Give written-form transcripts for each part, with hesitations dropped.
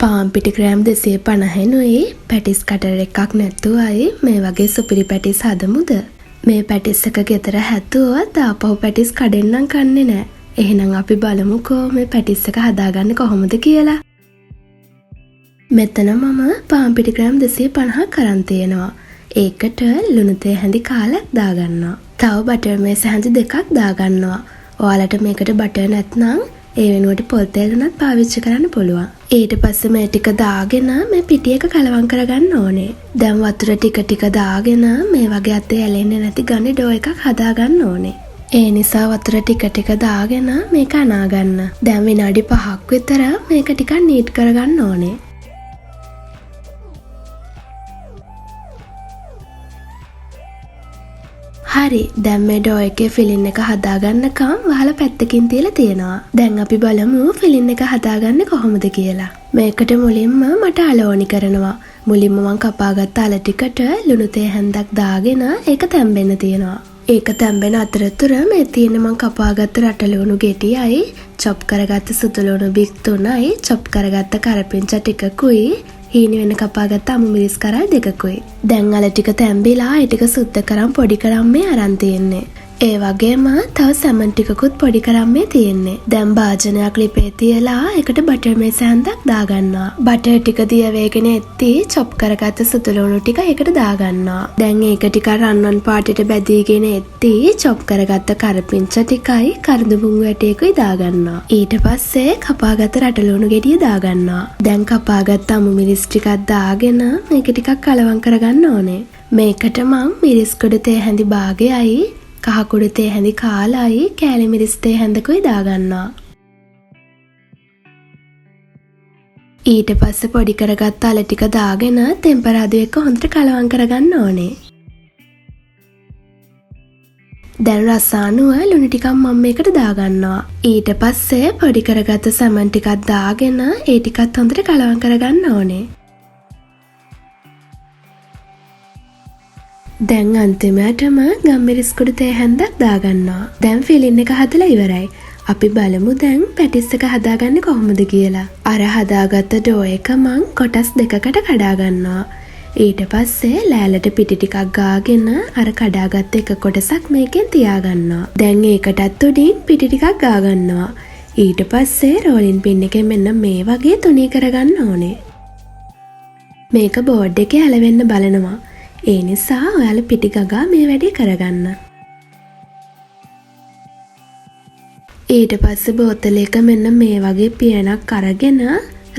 පාන් පිටි gram 250නුයි patties cutter එකක් නැතුවයි මේ වගේ සුපිරි පැටිස් හදමුද? මේ පැටිස් එක ගෙදර හැදුවොත් ආපහු පැටිස් කඩෙන්නම් කන්නේ නැහැ. එහෙනම් අපි බලමුකෝ මේ පැටිස් එක හදාගන්නේ කොහොමද කියලා. මෙතන මම පාන් පිටි ග්‍රෑම් 250ක් අරන් තියෙනවා. ඒකට ලුණු තේ හැඳි කාලක් දාගන්නවා. තව බටර් මේස හැඳි දෙකක් දාගන්නවා. ඔයාලට මේකට බටර් නැත්නම් ඒ වෙනුවට පොල් තෙල් උනත් පාවිච්චි කරන්න පුළුවන්. ඊට පස්සේ මේ ටික දාගෙන මේ පිටි එක කලවම් කරගන්න ඕනේ. දැන් වතුර ටික ටික දාගෙන මේ වගේ අතේ ඇලෙන්නේ නැති ගන්නේ ඩෝ එකක් හදාගන්න ඕනේ. ඒ නිසා වතුර ටික ටික දාගෙන මේක අනාගන්න. දැන් විනාඩි 5ක් විතර මේක ටිකක් නීට් කරගන්න ඕනේ. හරි, දැන් මේ ඩෝ එකේ ෆිලින් එක හදාගන්නකම් වහලා පැත්තකින් තියලා තියෙනවා. දැන් අපි බලමු ෆිලින් එක හදාගන්නේ කොහොමද කියලා. මේකට මුලින්ම මට අලෝනි කරනවා. මුලින්ම මම කපාගත්ත අල ටිකට ලුණු තේ හැන්දක් දාගෙන ඒක තැම්බෙන්න තියෙනවා. ඒක තැම්බෙන අතරතුර මේ තියෙන මම කපාගත්ත රටලුණු ගෙඩියයි, චොප් කරගත්ත සුදුලුණු බික් 3යි, චොප් කරගත්ත කරපිංචා ටිකකුයි, හීනි වෙන කපාගත්ත අමු මිරිස් කරල් 2කුයි. දැන් අල ටික තැම්බිලා ඒ ටික සුද්ධ කරන් පොඩි කරන් මේ අරන් තියෙන්නේ. ඒ වගේම තව සැමන් ටිකකුත් පොඩි කරන් මේ තියෙන්නේ. දැන් භාජනයක් ලිපේ තියලා ඒකට බටර් මේස හැන්දක් දාගන්නවා. බටර් ටික දිය වේගෙන එද්දී චොප් කරගත්ත සුදුලුණු ටික ඒකට දාගන්නවා. දැන් ඒක ටික රන්වන් පාටට බැදීගෙන එද්දී චොප් කරගත්ත කරපිංචා ටිකයි කරඳු මුංගු ඇටයකුයි දාගන්නවා. ඊට පස්සේ කපාගත්ත රටලුණු ගෙඩිය දාගන්නවා. දැන් කපාගත්ත අමු මිරිස් ටිකක් දාගෙන මේක ටිකක් කලවම් කරගන්න ඕනේ. මේකට මං මිරිස් කුඩු තේ හැඳි භාගයයි, කහ කුඩු තේ හැඳි කාලයි, කෑලි මිරිස් තේ හැඳකුයි දාගන්නවා. ඊට පස්සේ පොඩි කරගත්ත අල ටික දාගෙන තෙම්පරාදු එක්ක හොඳට කලවම් කරගන්න ඕනේ. දැන් රස අනුව ලුණු ටිකක් මම මේකට දාගන්නවා. ඊට පස්සේ පොඩි කරගත්ත සැමන් ටිකක් දාගෙන ඒ ටිකත් හොඳට කලවම් කරගන්න ඕනේ. දැන් අන්තිමටම ගම්මිරිස් කුඩු තේ හැන්දක් දාගන්නවා. දැන් ෆිලින් එක හදලා ඉවරයි. අපි බලමු දැන් පැටිස් එක හදාගන්නේ කොහොමද කියලා. අර හදාගත්ත ඩෝ එක මං කොටස් දෙකකට කඩා ගන්නවා. ඊට පස්සේ ලෑල්ලට පිටි ටිකක් ගාගෙන අර කඩාගත්ත එක කොටසක් මේකෙන් තියාගන්නවා. දැන් ඒකටත් උඩින් පිටි ටිකක් ගාගන්නවා. ඊට පස්සේ රෝලින් පින් එකෙන් මෙන්න මේ වගේ තුනී කරගන්න ඕනේ. මේක බෝඩ් එකේ ඇලවෙන්න බලනවා. ඒ නිසා ඔයාලා පිටි ගගා මේ වැඩේ කරගන්න. ඊට පස්සේ බෝතල් එක මෙන්න මේ වගේ පියනක් අරගෙන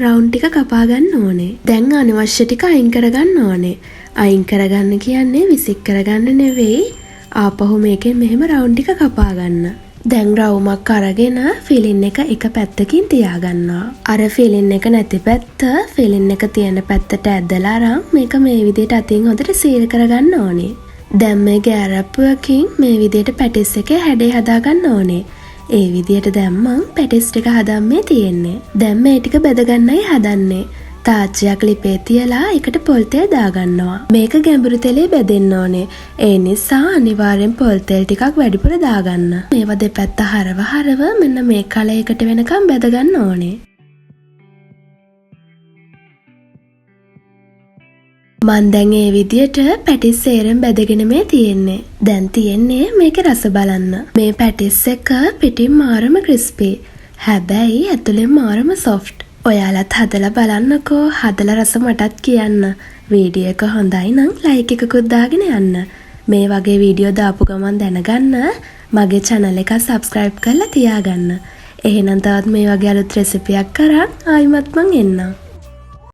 රවුන්ඩ් ටික කපා ගන්න ඕනේ. දැන් අනවශ්‍ය ටික අයින් කරගන්න ඕනේ. අයින් කරගන්න කියන්නේ විසික් කරගන්න නෙවෙයි. ආපහු මේකෙන් මෙහෙම රවුන්ඩ් ටික කපා ගන්න. දැන් රවුමක් අරගෙන ෆිලින් එක පැත්තකින් තියාගන්නවා. අර ෆිලින් එක නැති පැත්ත ෆිලින් එක තියෙන පැත්තට ඇදලා අරන් මේක මේ විදිහට අතින් හොඳට සීල් කරගන්න ඕනේ. දැන් මේ ගෑරප්පුවකින් මේ විදිහට පැටිස් එකේ හැඩය හදාගන්න ඕනේ. ඒ විදිහට දැම්මම පැටිස් ටික හදන්නේ තියෙන්නේ. දැන් මේ ටික බෙදගන්නයි හදන්නේ. තාච්චියක් ලිපේ තියලා එකට පොල් තෙල් දාගන්නවා. මේක ගැඹුරු තෙලේ බෙදෙන්න ඕනේ. ඒ නිසා අනිවාර්යෙන් පොල් තෙල් ටිකක් වැඩිපුර දාගන්න. මේවා දෙපැත්ත හරව මෙන්න මේ කලයකට වෙනකම් බෙදගන්න ඕනේ. මන් දැන් ඒ විදියට පැටිස් සේරම බෙදගෙන මේ තියෙන්නේ. දැන් තියෙන්නේ මේකේ රස බලන්න. මේ පැටිස් එක පිටින් මාරම ක්‍රිස්පි. හැබැයි ඇතුලෙන් මාරම සොෆ්ට්. ඔයාලත් හදලා බලන්නකෝ. හදලා රස මටත් කියන්න. වීඩියෝ එක හොඳයි නම් ලයික් එකකුත් දාගෙන යන්න. මේ වගේ වීඩියෝ දාපු ගමන් දැනගන්න මගේ channel එක subscribe කරලා තියාගන්න. එහෙනම් තවත් මේ වගේ අලුත් රෙසිපියක් කරන් ආයිමත් මං එන්නම්.